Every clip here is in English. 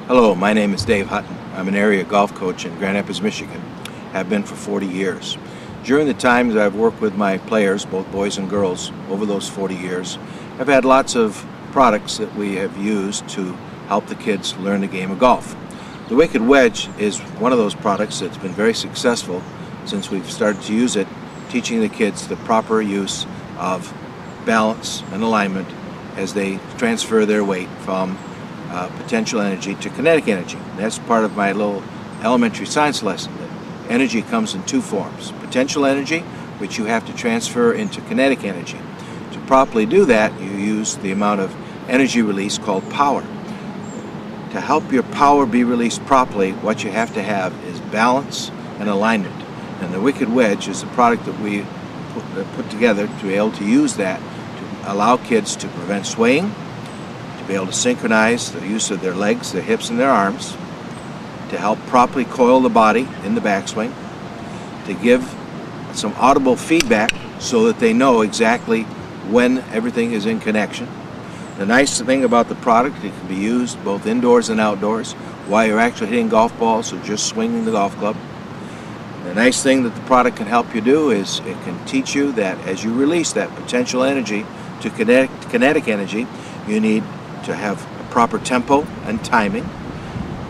Hello, my name is Dave Hutton. I'm an area golf coach in Grand Rapids, Michigan. Have been for 40 years. During the time that I've worked with my players, both boys and girls, over those 40 years, I've had lots of products that we have used to help the kids learn the game of golf. The Wicked Wedge is one of those products that's been very successful since we've started to use it, teaching the kids the proper use of balance and alignment as they transfer their weight from potential energy to kinetic energy. That's part of my little elementary science lesson, that energy comes in two forms. Potential energy, which you have to transfer into kinetic energy. To properly do that, you use the amount of energy release called power. To help your power be released properly, what you have to have is balance and alignment. And the Wicked Wedge is a product that we put together to be able to use that to allow kids to prevent swaying, to be able to synchronize the use of their legs, their hips, and their arms, to help properly coil the body in the backswing, to give some audible feedback so that they know exactly when everything is in connection. The nice thing about the product, it can be used both indoors and outdoors while you're actually hitting golf balls or just swinging the golf club. The nice thing that the product can help you do is it can teach you that as you release that potential energy to kinetic energy, you need to have a proper tempo and timing.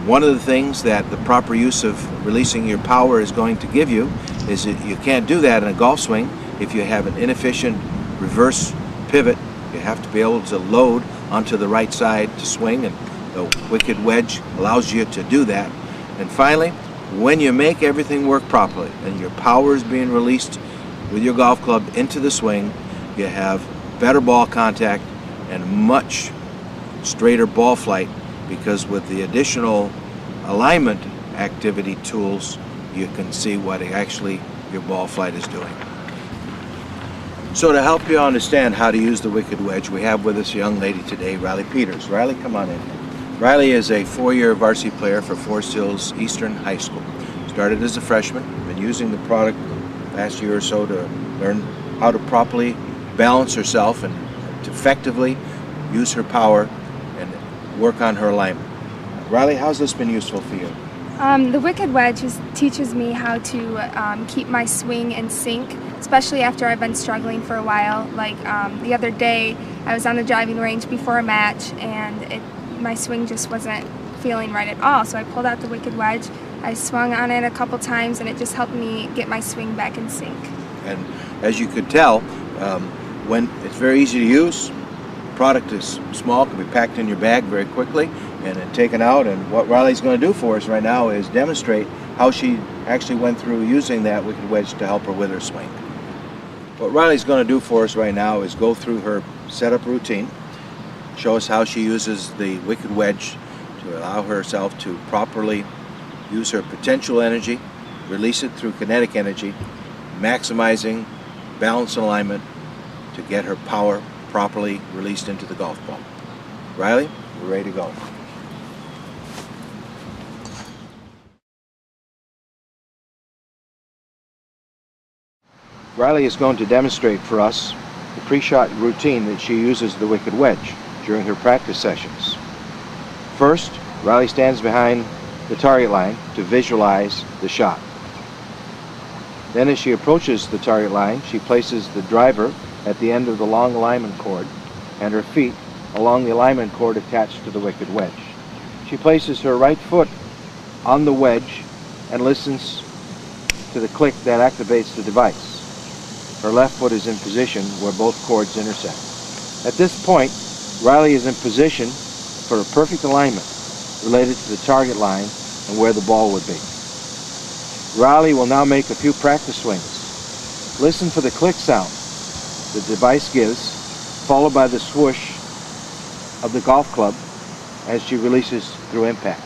One of the things that the proper use of releasing your power is going to give you is that you can't do that in a golf swing if you have an inefficient reverse pivot. You have to be able to load onto the right side to swing, and the Wicked Wedge allows you to do that. And finally, when you make everything work properly and your power is being released with your golf club into the swing, you have better ball contact and much straighter ball flight, because with the additional alignment activity tools, you can see what actually your ball flight is doing. So to help you understand how to use the Wicked Wedge, we have with us a young lady today, Riley Peters. Riley, come on in. Riley is a 4-year varsity player for Forest Hills Eastern High School. Started as a freshman, been using the product the last year or so to learn how to properly balance herself and to effectively use her power and work on her alignment. Riley, how's this been useful for you? The Wicked Wedge teaches me how to keep my swing in sync, especially after I've been struggling for a while. Like the other day, I was on the driving range before a match, and my swing just wasn't feeling right at all. So I pulled out the Wicked Wedge, I swung on it a couple times, and it just helped me get my swing back in sync. And as you could tell, when it's very easy to use, product is small, can be packed in your bag very quickly and then taken out. And what Riley's going to do for us right now is demonstrate how she actually went through using that Wicked Wedge to help her with her swing. What Riley's going to do for us right now is go through her setup routine, show us how she uses the Wicked Wedge to allow herself to properly use her potential energy, release it through kinetic energy, maximizing balance and alignment to get her power properly released into the golf ball. Riley, we're ready to go. Riley is going to demonstrate for us the pre-shot routine that she uses the Wicked Wedge during her practice sessions. First, Riley stands behind the target line to visualize the shot. Then as she approaches the target line, she places the driver at the end of the long alignment cord and her feet along the alignment cord attached to the Wicked Wedge. She places her right foot on the wedge and listens to the click that activates the device. Her left foot is in position where both cords intersect. At this point, Riley is in position for a perfect alignment related to the target line and where the ball would be. Riley will now make a few practice swings. Listen for the click sound the device gives, followed by the swoosh of the golf club as she releases through impact.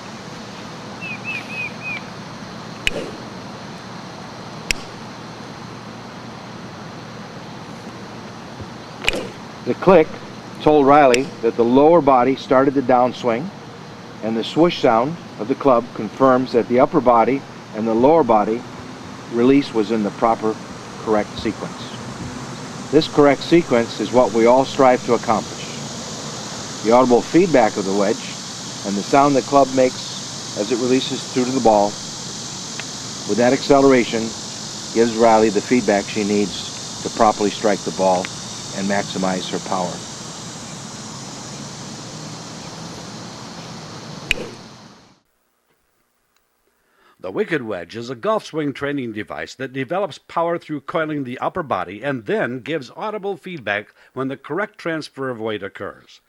The click told Riley that the lower body started the downswing, and the swoosh sound of the club confirms that the upper body and the lower body release was in the proper, correct sequence. This correct sequence is what we all strive to accomplish. The audible feedback of the wedge and the sound the club makes as it releases through to the ball, with that acceleration, gives Riley the feedback she needs to properly strike the ball and maximize her power. The wicked wedge is a golf swing training device that develops power through coiling the upper body and then gives audible feedback when the correct transfer of weight occurs.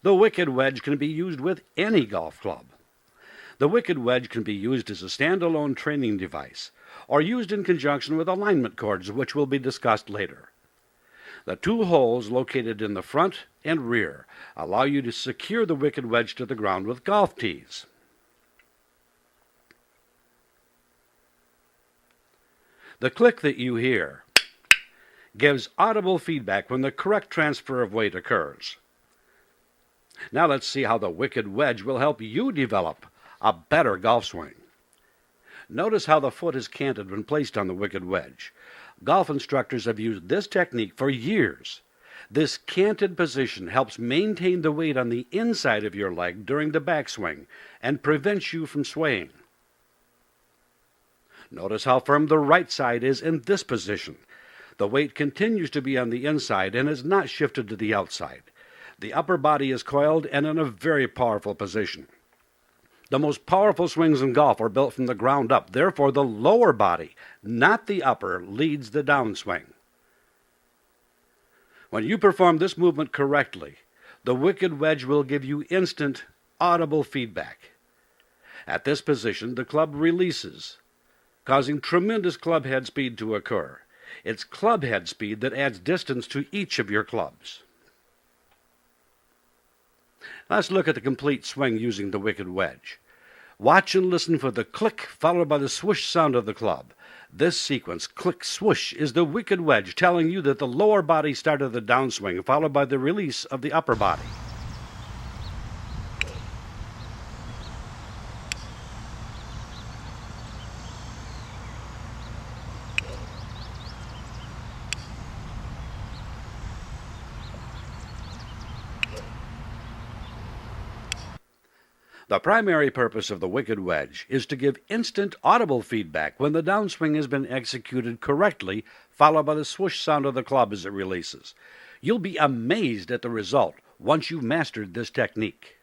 The wicked wedge can be used with any golf club. The wicked wedge can be used as a standalone training device or used in conjunction with alignment cords, which will be discussed later. The two holes located in the front and rear allow you to secure the wicked wedge to the ground with golf tees. The click that you hear gives audible feedback when the correct transfer of weight occurs. Now let's see how the wicked wedge will help you develop a better golf swing. Notice how the foot is canted when placed on the wicked wedge. Golf instructors have used this technique for years. This canted position helps maintain the weight on the inside of your leg during the backswing and prevents you from swaying. Notice how firm the right side is in this position. The weight continues to be on the inside and is not shifted to the outside. The upper body is coiled and in a very powerful position. The most powerful swings in golf are built from the ground up. Therefore, the lower body, not the upper, leads the downswing. When you perform this movement correctly, the wicked wedge will give you instant, audible feedback. At this position, the club releases, causing tremendous club head speed to occur. It's club head speed that adds distance to each of your clubs. Let's look at the complete swing using the wicked wedge. Watch and listen for the click followed by the swoosh sound of the club. This sequence, click swoosh, is the wicked wedge telling you that the lower body started the downswing followed by the release of the upper body. The primary purpose of the wicked wedge is to give instant audible feedback when the downswing has been executed correctly, followed by the swoosh sound of the club as it releases. You'll be amazed at the result once you've mastered this technique.